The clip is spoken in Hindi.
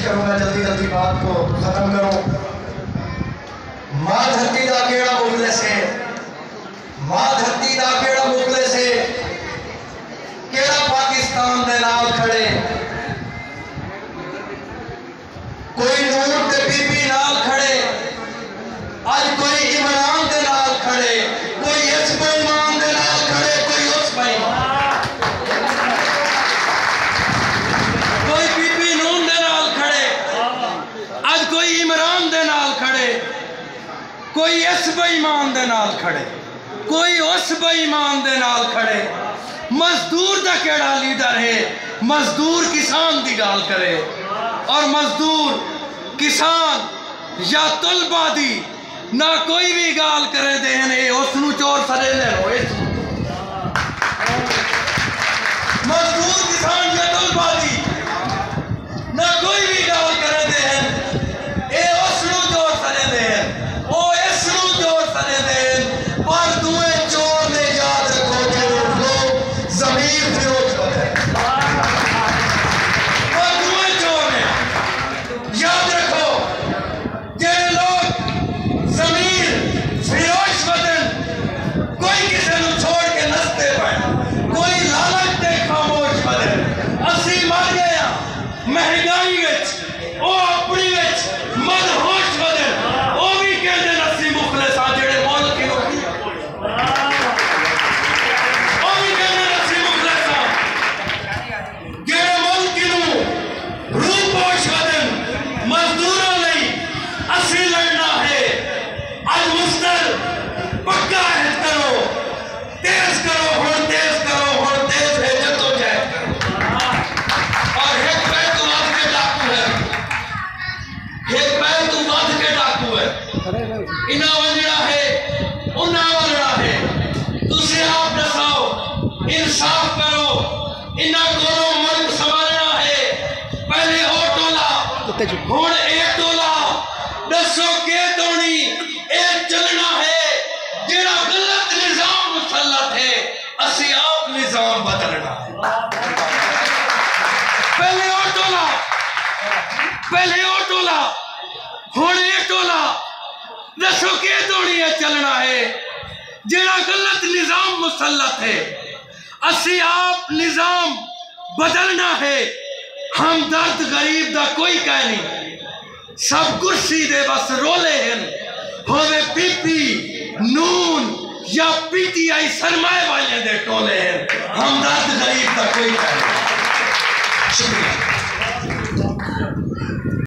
करूंगा जल्दी जल्दी बात को खत्म करूं। मां धरती दा केड़ा मुखलिस है, मां धरती दा केड़ा मुखलिस है, केड़ा पाकिस्तान दे नाल खड़े। कोई नूर ते बीबी नाल खड़े, आज कोई इमरान दे नाल खड़े, कोई इस बेईमान दे नाल खड़े, कोई उस बेईमान, कोई बीबी नून दे नाल खड़े, आज कोई इमरान दे नाल खड़े, कोई इस बेईमान दे नाल खड़े, कोई उस बेईमान दे नाल खड़े। मजदूर दा केड़ा लीडर है, मजदूर किसान दी गाल करे, और मजदूर किसान या तुलबा दी ना कोई भी गाल करे देन उसनू चोर सरे ले लो। मजदूर किसान या तुलबा दी ना कोई भी गाल करे देन उसनू चोर सरे देन, ओ इसनू चोर सरे देन। पर दुए चोर ने याद रखो जो जमीर फिरोज होते, पर दुए चोर ने याद रखो जेड़े लोग जमीर फिरोज बदन, कोई किसी को छोड़ के नसते पे, कोई लालच दे खामोश बदन। असी मर गए महंगाई विच, ओ अपनी विच मदहोश बदन, ओ भी कहते असी मुखलिस आ जेड़े मुल्क की ओ भी कहते असी मुखलिस आ जेड़े मुल्क की रूपोश बदन। मजदूरों नहीं असी लड़ना है। आज मुस्तर पक्का है करो, तेज करो, हुण तेज करो, हुण तेज है जद्दोजहद करो। और एक पैर तो वध के डाकू है, एक पैर तो वध के डाकू है, इना वजना है उन्ना वजना है। तुसी आप दसाओ, इंसाफ करो, इना कोलों मुल्क संभालना है। पहले ओ टोला हुण एक टोला, दसो के तोनी एक चलना है। जेड़ा गलत निजाम मुसल्लत है, असी आप निजाम बदलना है। पहले और टोला, पहले और टोला, हुण एक टोला, दसो के तोनी एक चलना है। जेड़ा गलत निजाम मुसल्लत है, असी आप निजाम बदलना है। हम दर्द गरीब दा कोई कह नहीं, सब कुर्सी दे बस रोले हैं, होवे पीपी नून या पीटीआई सरमाए वाले दे टोले हैं। हम दर्द गरीब दा कोई कह नहीं। शुक्रिया।